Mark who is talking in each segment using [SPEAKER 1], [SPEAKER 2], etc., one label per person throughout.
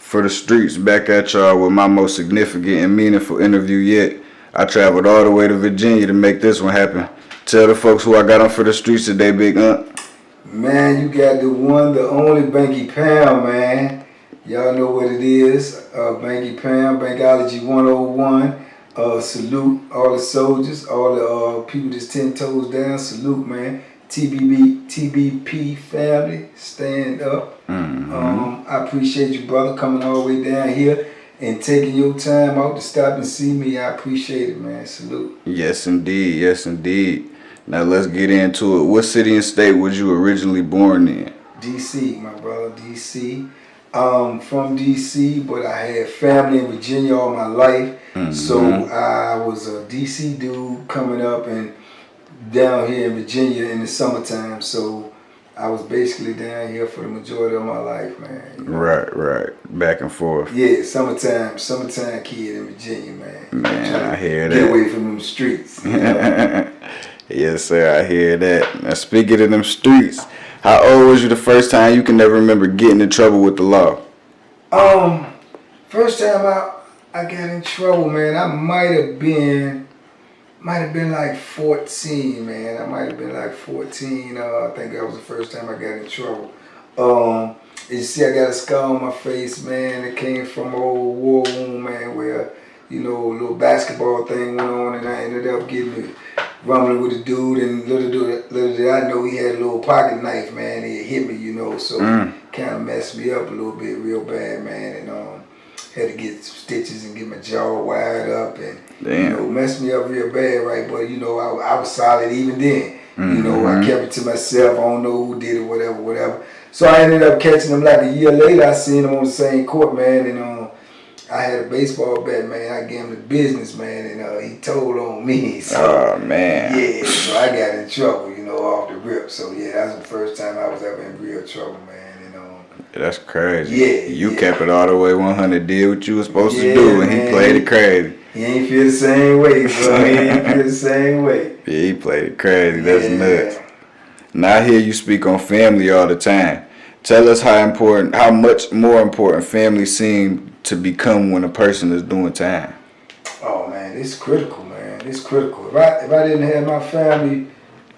[SPEAKER 1] For the streets, back at y'all with my most significant and meaningful interview yet. I traveled all the way to Virginia to make this one happen. Tell the folks who I got on for the streets today, Big Aunt.
[SPEAKER 2] Man, you got the one, the only Banky Pound, man. Y'all know what it is. Banky Pound, Bankology 101. Salute all the soldiers, all the people that's 10 toes down. Salute, man. TBP family, stand up. I appreciate you, brother, coming all the way down here and taking your time out to stop and see me. I appreciate it, man. Salute.
[SPEAKER 1] Yes, indeed. Yes, indeed. Now let's get into it. What city and state was you originally born in?
[SPEAKER 2] DC, my brother, DC. From DC, but I had family in Virginia all my life. So I was a DC dude coming up and down here in Virginia in the summertime. So I was basically down here for the majority of my life, man. You know?
[SPEAKER 1] Right. Back and forth.
[SPEAKER 2] Yeah, summertime kid in Virginia, man.
[SPEAKER 1] Man, I hear that.
[SPEAKER 2] Get away from them streets. You know?
[SPEAKER 1] Yes, sir, I hear that. Now, speaking of them streets, how old was you the first time you can never remember getting in trouble with the law?
[SPEAKER 2] First time I got in trouble, man, I might have been like 14, man. I might have been like 14. I think that was the first time I got in trouble. You see, I got a scar on my face, man. It came from an old war wound, man, where, you know, a little basketball thing went on, and I ended up getting rumbling with a dude, and little did I know he had a little pocket knife, man. He hit me, you know, so kind of messed me up a little bit, real bad, man, and had to get some stitches and get my jaw wired up, and you know, messed me up real bad, right? But you know, I was solid even then. You know, I kept it to myself. I don't know who did it, whatever. So I ended up catching him like a year later. I seen him on the same court, man, and I had a baseball bat, man. I gave him the business, man, and he told on me. So,
[SPEAKER 1] oh, man.
[SPEAKER 2] Yeah, so I got in trouble, you know, off the rip. So, yeah, that was the first time I was ever in real trouble, man. And
[SPEAKER 1] that's crazy.
[SPEAKER 2] Yeah.
[SPEAKER 1] You kept it all the way 100, did what you were supposed to do, and he played it crazy.
[SPEAKER 2] He ain't feel the same way, bro. He ain't feel the same way.
[SPEAKER 1] Yeah, he played it crazy. That's nuts. Now I hear you speak on family all the time. Tell us how much more important family seem to become when a person is doing time.
[SPEAKER 2] Oh man, it's critical, man. It's critical. If I didn't have my family,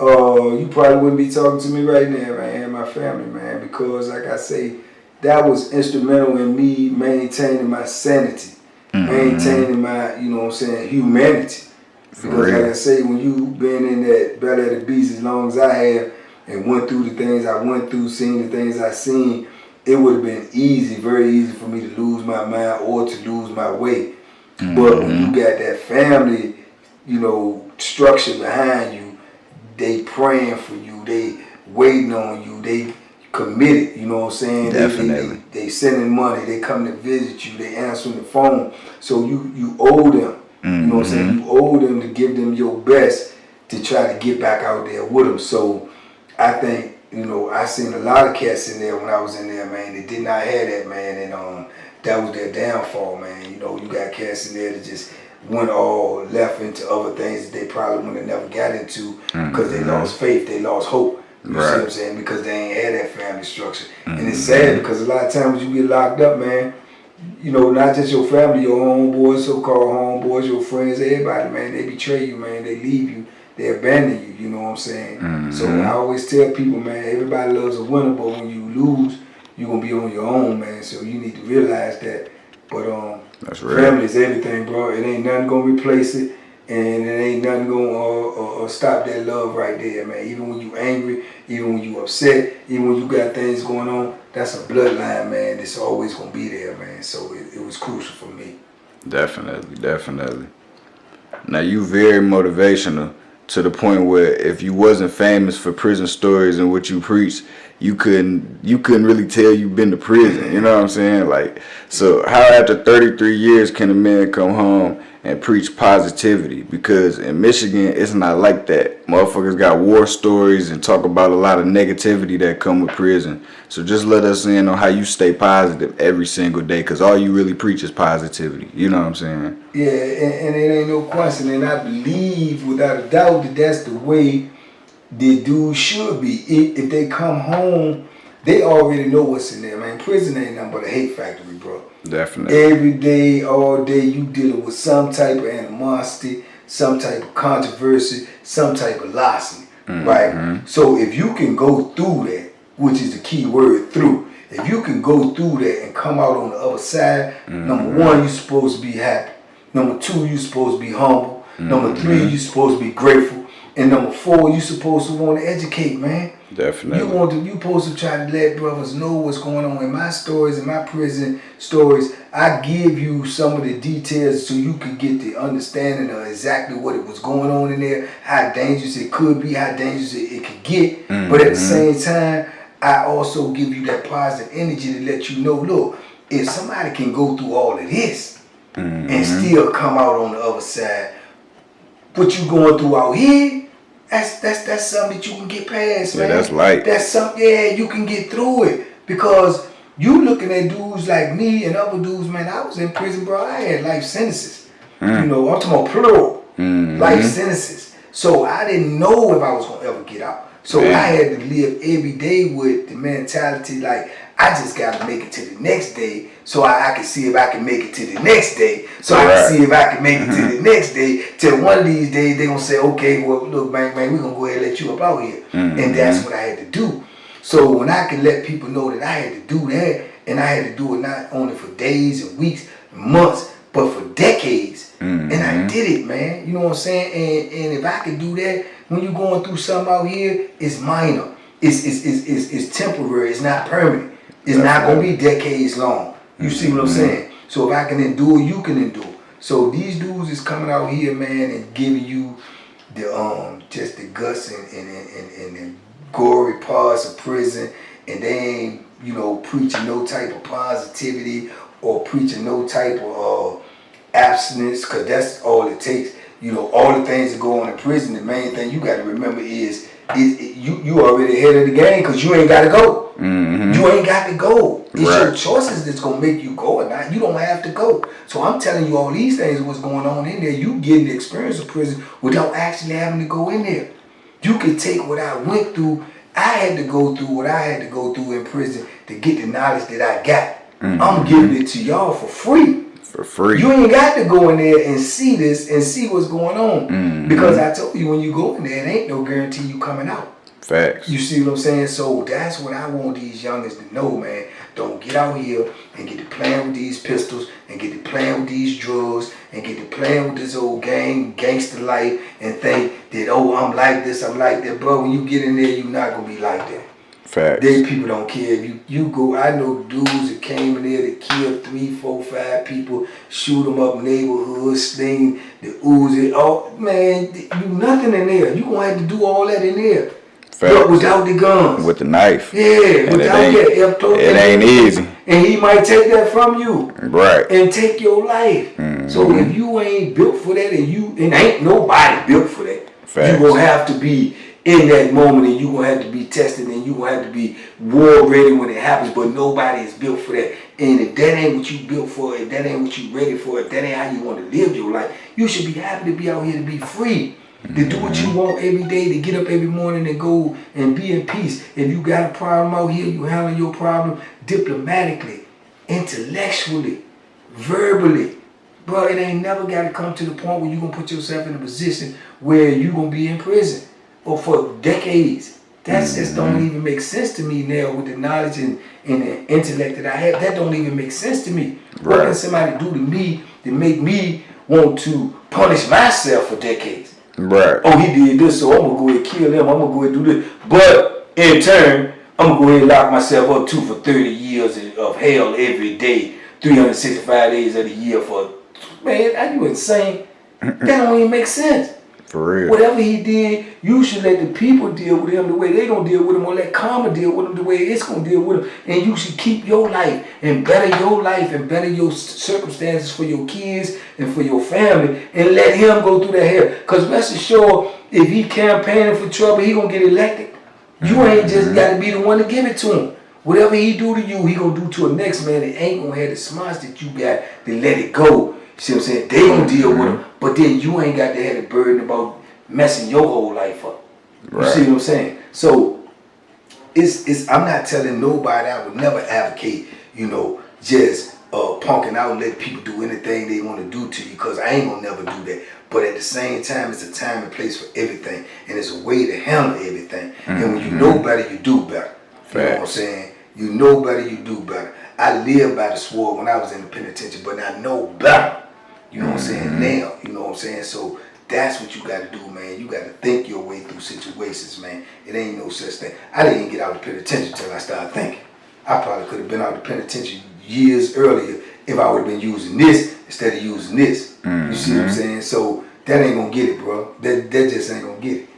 [SPEAKER 2] you probably wouldn't be talking to me right now if I had my family, man. Because like I say, that was instrumental in me maintaining my sanity, maintaining my, you know what I'm saying, humanity. Because like I say, when you been in that belly of the beast as long as I have, and went through the things I went through, seen the things I seen, it would have been easy, very easy for me to lose my mind or to lose my way. But when you got that family, you know, structure behind you, they praying for you, they waiting on you, they committed, you know what I'm saying?
[SPEAKER 1] Definitely.
[SPEAKER 2] They sending money, they come to visit you, they answering the phone. So you owe them, you know what I'm saying? You owe them to give them your best to try to get back out there with them. So I think, you know, I seen a lot of cats in there when I was in there, man. They did not have that, man, and that was their downfall, man. You know, you got cats in there that just went all left into other things that they probably would have never got into because they lost faith, they lost hope. You see what I'm saying? Because they ain't had that family structure. And it's sad because a lot of times you get locked up, man, you know, not just your family, your homeboys, so-called homeboys, your friends, everybody, man, they betray you, man, they leave you. They abandon you, you know what I'm saying? So I always tell people, man, everybody loves a winner, but when you lose, you're going to be on your own, man. So you need to realize that. But
[SPEAKER 1] that's real.
[SPEAKER 2] Family is everything, bro. It ain't nothing going to replace it, and it ain't nothing going to stop that love right there, man. Even when you angry, even when you upset, even when you got things going on, that's a bloodline, man. It's always going to be there, man. So it was crucial for me.
[SPEAKER 1] Definitely. Now, you very motivational. To the point where if you wasn't famous for prison stories and what you preach, you couldn't really tell you've been to prison. You know what I'm saying? Like, so how after 33 years can a man come home and preach positivity? Because in Michigan, it's not like that. Motherfuckers got war stories and talk about a lot of negativity that come with prison. So just let us in on how you stay positive every single day, because all you really preach is positivity. You know what I'm saying?
[SPEAKER 2] Yeah, and it ain't no question. And I believe without a doubt that that's the way the dudes should be. If they come home they already know what's in there, man. Prison ain't nothing but a hate factory, bro.
[SPEAKER 1] Definitely.
[SPEAKER 2] Every day, all day, you dealing with some type of animosity, some type of controversy, some type of larceny, right? So if you can go through that, which is the key word, through, if you can go through that and come out on the other side, number one, you're supposed to be happy. Number two, you're supposed to be humble. Number three, you're supposed to be grateful. And number four, you're supposed to want to educate, man.
[SPEAKER 1] Definitely.
[SPEAKER 2] You supposed to try to let brothers know what's going on in my stories, in my prison stories. I give you some of the details so you can get the understanding of exactly what it was going on in there, how dangerous it could be, how dangerous it could get. But at the same time, I also give you that positive energy to let you know, look, if somebody can go through all of this and still come out on the other side, what you going through out here, that's something that you can get past, man.
[SPEAKER 1] Yeah, that's light.
[SPEAKER 2] That's something, yeah, you can get through it. Because you looking at dudes like me and other dudes, man, I was in prison, bro. I had life sentences. You know, I'm talking about plural. Life sentences. So I didn't know if I was going to ever get out. So I had to live every day with the mentality like, I just got to make it to the next day so I can see if I can make it to the next day. So I can see if I can make it to the next day. Till one of these days they going to say, okay, well, look, man, we're going to go ahead and let you up out here. And that's what I had to do. So when I can let people know that I had to do that, and I had to do it not only for days and weeks and months, but for decades. And I did it, man. You know what I'm saying? And if I can do that, when you're going through something out here, it's minor. It's temporary. It's not permanent. It's not going to be decades long. You see what I'm saying? So if I can endure, you can endure. So these dudes is coming out here, man, and giving you the just the guts and the gory parts of prison, and they ain't, you know, preaching no type of positivity or preaching no type of abstinence, because that's all it takes. You know, all the things that go on in prison, the main thing you got to remember is you already ahead of the game because you ain't got to go. You ain't got to go. It's your choices that's going to make you go or not. You don't have to go. So I'm telling you all these things, what's going on in there. You getting the experience of prison without actually having to go in there. You can take what I went through. I had to go through what I had to go through in prison to get the knowledge that I got. I'm giving it to y'all for free.
[SPEAKER 1] For free.
[SPEAKER 2] You ain't got to go in there and see this and see what's going on. Because I told you, when you go in there, it ain't no guarantee you coming out.
[SPEAKER 1] Facts.
[SPEAKER 2] You see what I'm saying? So that's what I want these youngers to know, man. Don't get out here and get to playing with these pistols and get to playing with these drugs and get to playing with this old gangster life and think that, oh, I'm like this, I'm like that. Bro, when you get in there, you're not going to be like that.
[SPEAKER 1] Facts.
[SPEAKER 2] They people don't care. If you go, I know dudes that came in there that killed 3, 4, 5 people, shoot them up neighborhoods, sling the Uzi. Oh, man, you nothing in there. You going to have to do all that in there.
[SPEAKER 1] Facts.
[SPEAKER 2] But without the guns.
[SPEAKER 1] With the knife.
[SPEAKER 2] Yeah, without that.
[SPEAKER 1] It ain't easy.
[SPEAKER 2] And he might take that from you.
[SPEAKER 1] Right.
[SPEAKER 2] And take your life. So if you ain't built for that, and ain't nobody built for that,
[SPEAKER 1] Facts.
[SPEAKER 2] you're going to have to be in that moment, and you're going to have to be tested, and you're going to have to be war ready when it happens, but nobody is built for that. And if that ain't what you built for, if that ain't what you ready for, if that ain't how you want to live your life, you should be happy to be out here to be free. To do what you want every day, to get up every morning and go and be in peace. If you got a problem out here, you handle your problem diplomatically, intellectually, verbally. Bro, it ain't never got to come to the point where you're going to put yourself in a position where you're going to be in prison or for decades. That just don't even make sense to me now with the knowledge and the intellect that I have. That don't even make sense to me. What can somebody do to me to make me want to punish myself for decades?
[SPEAKER 1] Right.
[SPEAKER 2] Oh, he did this, so I'm going to go ahead and kill him. I'm going to go ahead and do this. But in turn, I'm going to go ahead and lock myself up too for 30 years of hell every day, 365 days of the year for... Man, are you insane? That don't even make sense.
[SPEAKER 1] For real.
[SPEAKER 2] Whatever he did, you should let the people deal with him the way they going to deal with him, or let karma deal with him the way it's going to deal with him. And you should keep your life and better your circumstances for your kids and for your family, and let him go through that hell. Because rest assured, if he campaigning for trouble, he going to get elected. You ain't just got to be the one to give it to him. Whatever he do to you, he going to do to a next man that ain't going to have the smarts that you got to let it go. You see what I'm saying? They going to deal with him. But then you ain't got to have the burden about messing your whole life up. You see what I'm saying? So it's I'm not telling nobody. I would never advocate, just punking out and let people do anything they want to do to you, because I ain't gonna never do that. But at the same time, it's a time and place for everything, and it's a way to handle everything. And when you know better, you do better. You know what I'm saying? You know better, you do better. I lived by the sword when I was in the penitentiary, but I know better. You know what I'm saying? Now, you know what I'm saying? So that's what you got to do, man. You got to think your way through situations, man. It ain't no such thing. I didn't get out of the penitentiary until I started thinking. I probably could have been out of the penitentiary years earlier if I would have been using this instead of using this. You see what I'm saying? So that ain't gonna get it, bro. That just ain't gonna get it.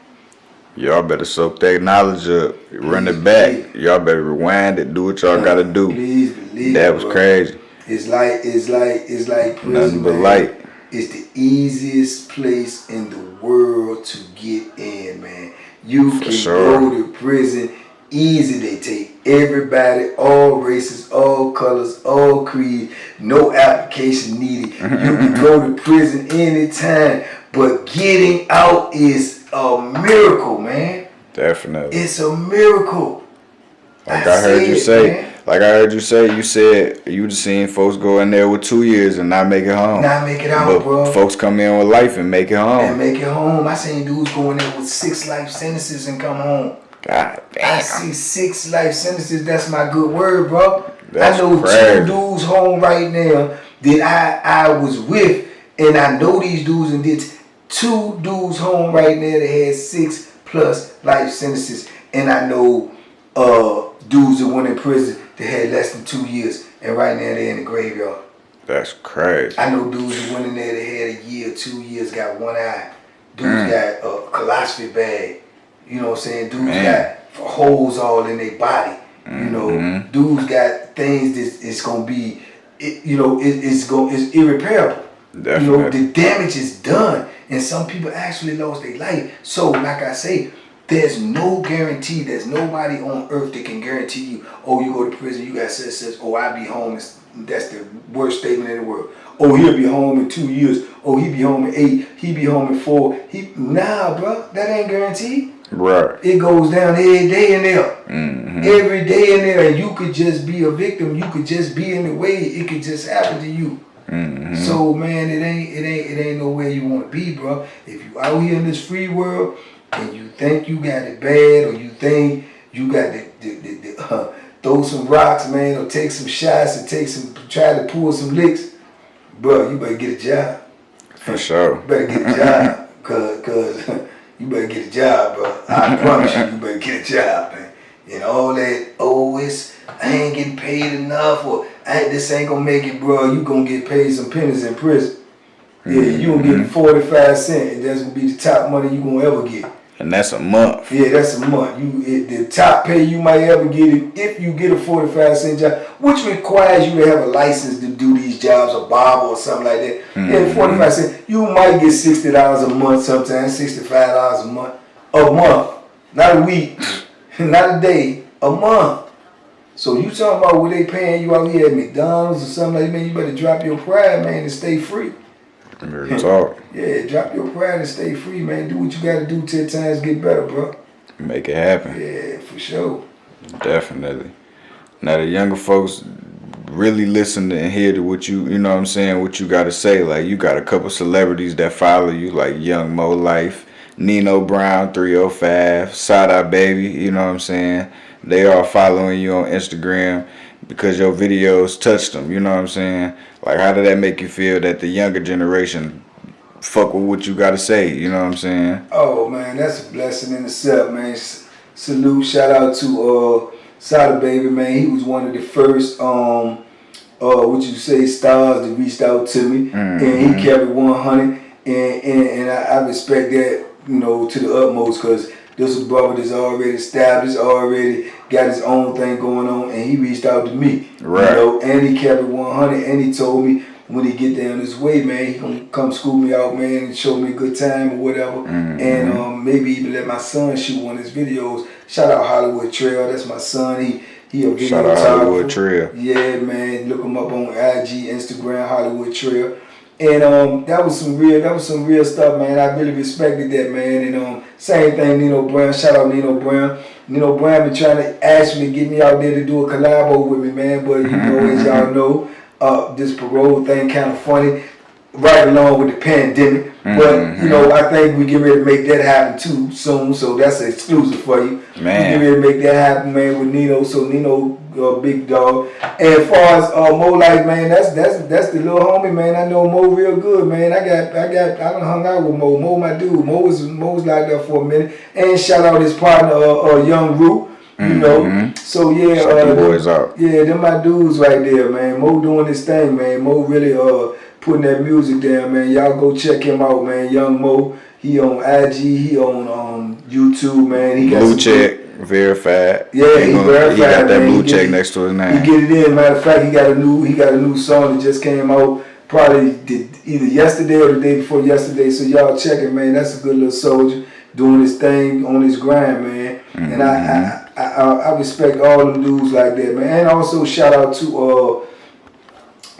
[SPEAKER 1] Y'all better soak that knowledge up, run it back. Y'all better rewind it, do what y'all gotta do.
[SPEAKER 2] Please believe
[SPEAKER 1] that was crazy.
[SPEAKER 2] It's like prison,
[SPEAKER 1] nothing but
[SPEAKER 2] man.
[SPEAKER 1] light.
[SPEAKER 2] It's the easiest place in the world to get in, man. You can go to prison easy. They take everybody, all races, all colors, all creeds, no application needed. You can go to prison anytime, but getting out is a miracle, man.
[SPEAKER 1] Definitely.
[SPEAKER 2] It's a miracle.
[SPEAKER 1] Like I heard you say, you said you just seen folks go in there with 2 years and not make it home.
[SPEAKER 2] Not make it out,
[SPEAKER 1] but
[SPEAKER 2] bro.
[SPEAKER 1] Folks come in with life and make it home.
[SPEAKER 2] I seen dudes go in there with 6 life sentences and come home.
[SPEAKER 1] God damn.
[SPEAKER 2] I see 6 life sentences. That's my good word, bro.
[SPEAKER 1] That's
[SPEAKER 2] I know
[SPEAKER 1] crazy.
[SPEAKER 2] 2 dudes home right now that I was with, and I know these dudes, and did 2 dudes home right now that had 6+ life sentences, and I know dudes that went in prison that had less than 2 years, and right now they're in the graveyard.
[SPEAKER 1] That's crazy.
[SPEAKER 2] I know dudes that went in there that had 1 year, 2 years, got 1 eye. Dudes got a colostomy bag. You know what I'm saying? Dudes got holes all in their body. You know, dudes got things that it's gonna be, it's irreparable.
[SPEAKER 1] Definitely.
[SPEAKER 2] You know, the damage is done, and some people actually lost their life. So, like I say, there's no guarantee. There's nobody on earth that can guarantee you, oh, you go to prison, you got such, oh, I'll be home. That's the worst statement in the world. Oh, he'll be home in 2 years. Oh, he'll be home in 8. He'll be home in 4. Nah, bro, that ain't guaranteed.
[SPEAKER 1] Right.
[SPEAKER 2] It goes down every day in there. Every day in there, and you could just be a victim. You could just be in the way. It could just happen to you. So, man, it ain't nowhere you want to be, bro. If you out here in this free world and you think you got it bad, or you think you got to throw some rocks, man, or take some shots and try to pull some licks, bro, you better get a job.
[SPEAKER 1] For sure.
[SPEAKER 2] You better get a job, cause you better get a job, bro. I promise you better get a job, man. And all that, I ain't getting paid enough, or this ain't gonna make it, bro. You gonna get paid some pennies in prison. Yeah, you gonna get 45 cents, and that's gonna be the top money you gonna ever get.
[SPEAKER 1] And that's a month.
[SPEAKER 2] Yeah, that's a month. The top pay you might ever get it if you get a 45-cent job, which requires you to have a license to do these jobs, a barber or something like that. Yeah, 45 cents. You might get $60 a month sometimes, $65 a month. A month. Not a week, not a day, a month. So you talking about what they paying you out here at McDonald's or something like that, man, you better drop your pride, man, and stay free.
[SPEAKER 1] Real talk.
[SPEAKER 2] Yeah, drop your pride and stay free, man. Do what you gotta do till times get better, bro.
[SPEAKER 1] Make it happen.
[SPEAKER 2] Yeah, for sure.
[SPEAKER 1] Definitely. Now the younger folks really listen and hear to what you know what I'm saying, what you gotta say. Like, you got a couple celebrities that follow you, like Young Mo Life, Nino Brown 305, Sada Baby, you know what I'm saying? They are following you on Instagram because your videos touched them, you know what I'm saying? Like, how did that make you feel that the younger generation fuck with what you gotta say, you know what I'm saying?
[SPEAKER 2] Oh, man, that's a blessing in itself, man. Salute, shout out to Sada Baby, man. He was one of the first, stars that reached out to me. And he kept it 100. And I respect that, to the utmost, because this is a brother that's already established, already got his own thing going on, and he reached out to me.
[SPEAKER 1] Right.
[SPEAKER 2] And he kept it 100, and he told me when he get down this way, man, he gonna come school me out, man, and show me a good time or whatever. And maybe even let my son shoot one of his videos. Shout out Hollywood Trail, that's my son. He a videographer.
[SPEAKER 1] Shout out Hollywood Trail.
[SPEAKER 2] Yeah, man, look him up on IG, Instagram, Hollywood Trail. And that was some real stuff, man. I really respected that, man. And Same thing, Nino Brown. Shout out Nino Brown. Nino Brown been trying to actually get me out there to do a collabo with me, man. But you know, as y'all know, this parole thing kind of funny, right along with the pandemic. But you know, I think we get ready to make that happen too soon. So that's an exclusive for you.
[SPEAKER 1] Man.
[SPEAKER 2] We get ready to make that happen, man, with Nino. So Nino, big dog. And as far as Mo Life, man, that's the little homie, man. I know Mo real good, man. I done hung out with Mo. Mo my dude. Mo was locked up for a minute. And shout out his partner, Young Root. You know, so yeah,
[SPEAKER 1] the boys out.
[SPEAKER 2] Yeah, them my dudes right there, man. Mo doing his thing, man. Mo really putting that music down, man. Y'all go check him out, man. Young Mo, he on IG, he on YouTube, man. He got
[SPEAKER 1] blue check, verified.
[SPEAKER 2] Yeah, he verified.
[SPEAKER 1] He got that
[SPEAKER 2] man.
[SPEAKER 1] blue check next to his name.
[SPEAKER 2] He get it in. Matter of fact, he got a new song that just came out. Probably either yesterday or the day before yesterday. So y'all check it, man. That's a good little soldier doing his thing on his grind, man. And I respect all them dudes like that, man. And also shout out to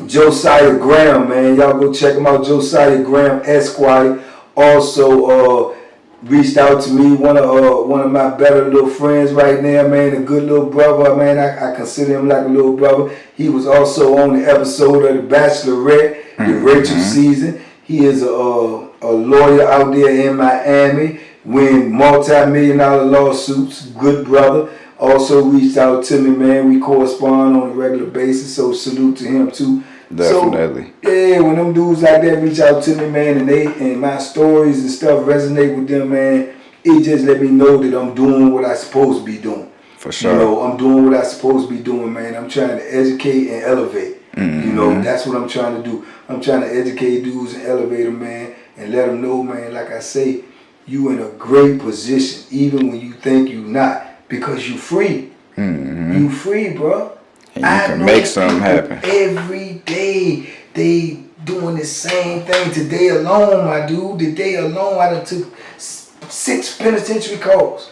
[SPEAKER 2] Josiah Graham, man. Y'all go check him out. Josiah Graham Esquire also reached out to me. One of my better little friends right now, man. A good little brother, man. I consider him like a little brother. He was also on the episode of The Bachelorette, the Rachel season. He is a lawyer out there in Miami, win multi-million-dollar lawsuits. Good brother. Also reached out to me, man. We correspond on a regular basis, so salute to him too.
[SPEAKER 1] Definitely.
[SPEAKER 2] So, yeah, when them dudes like that reach out to me, man, and my stories and stuff resonate with them, man, it just let me know that I'm doing what I supposed to be doing.
[SPEAKER 1] For sure.
[SPEAKER 2] You know, I'm doing what I supposed to be doing, man. I'm trying to educate and elevate. You know, that's what I'm trying to do. I'm trying to educate dudes and elevate them, man, and let them know, man, like I say, you in a great position, even when you think you not. Because you free. You free, bro.
[SPEAKER 1] And you can make something happen.
[SPEAKER 2] Every day they doing the same thing. Today alone, my dude, today alone, I done took 6 penitentiary calls.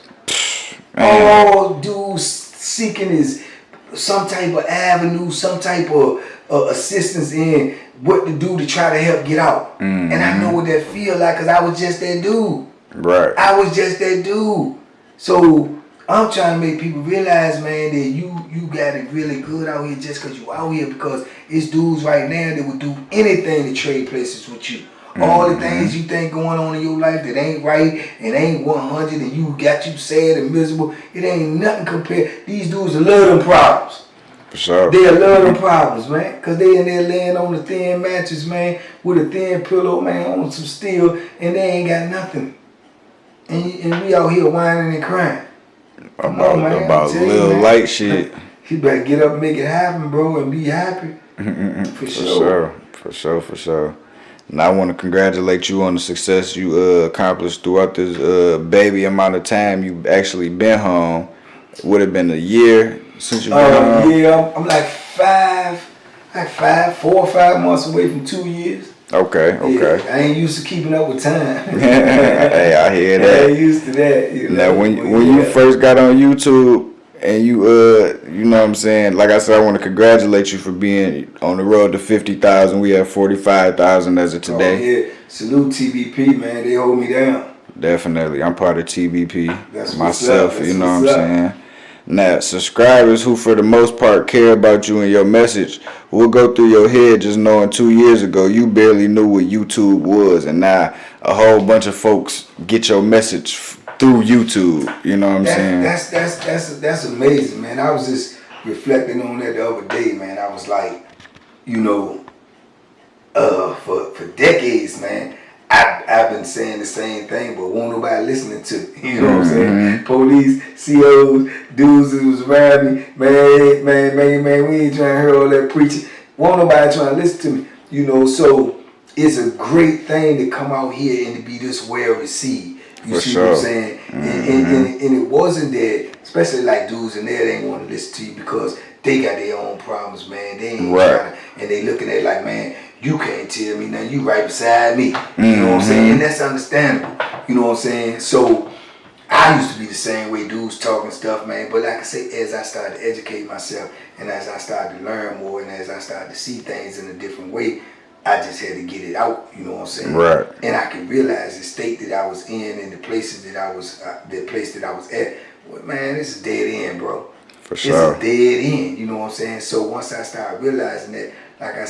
[SPEAKER 2] All dudes seeking is some type of avenue, some type of assistance in what to do to try to help get out. And I know what that feel like because I was just that dude.
[SPEAKER 1] Right.
[SPEAKER 2] I was just that dude. So I'm trying to make people realize, man, that you got it really good out here just because you out here, because it's dudes right now that would do anything to trade places with you. All the things you think going on in your life that ain't right and ain't 100 and you got you sad and miserable, it ain't nothing compared. These dudes love them problems.
[SPEAKER 1] For sure.
[SPEAKER 2] They love them problems, man, because they in there laying on the thin mattress, man, with a thin pillow, man, on some steel, and they ain't got nothing. And we out here whining and crying.
[SPEAKER 1] About little light shit.
[SPEAKER 2] You better get up and make it happen, bro, and be happy. For
[SPEAKER 1] sure. And I want to congratulate you on the success you accomplished throughout this baby amount of time you've actually been home. It would have been a year since you've been home.
[SPEAKER 2] Yeah, I'm like 4 or 5 months away from 2 years.
[SPEAKER 1] Okay.
[SPEAKER 2] Yeah, I ain't used to keeping up with time.
[SPEAKER 1] Hey, I hear that.
[SPEAKER 2] I ain't used to that. You know?
[SPEAKER 1] Now, when you first got on YouTube and you know what I'm saying? Like I said, I want to congratulate you for being on the road to 50,000. We have 45,000 as of today.
[SPEAKER 2] Oh, yeah. Salute TBP, man. They hold me down.
[SPEAKER 1] Definitely. I'm part of TBP.
[SPEAKER 2] That's
[SPEAKER 1] myself,
[SPEAKER 2] what's up.
[SPEAKER 1] You know what I'm saying? Now, subscribers who for the most part care about you and your message will go through your head just knowing 2 years ago you barely knew what YouTube was, and now a whole bunch of folks get your message through YouTube. You know what I'm saying?
[SPEAKER 2] That's amazing, man. I was just reflecting on that the other day, man. I was like, you know, for decades, man, I've been saying the same thing, but won't nobody listening to it. You know what I'm saying? Police, COs, dudes that was around me, man, we ain't trying to hear all that preaching. Won't nobody trying to listen to me. You know, so it's a great thing to come out here and to be this well received. You see what I'm saying? And it wasn't that, especially like dudes in there, they ain't want to listen to you because they got their own problems, man. They ain't trying to, and they looking at it like, man, you can't tell me nothing. You right beside me. You know what I'm saying? And that's understandable. You know what I'm saying? So I used to be the same way, dudes talking stuff, man. But like I say, as I started to educate myself and as I started to learn more and as I started to see things in a different way, I just had to get it out, you know what I'm saying?
[SPEAKER 1] Right.
[SPEAKER 2] And I could realize the state that I was in and the places that I was, the place that I was at. Well, man, it's a dead end, bro.
[SPEAKER 1] For sure.
[SPEAKER 2] It's a dead end, you know what I'm saying? So once I started realizing that, like I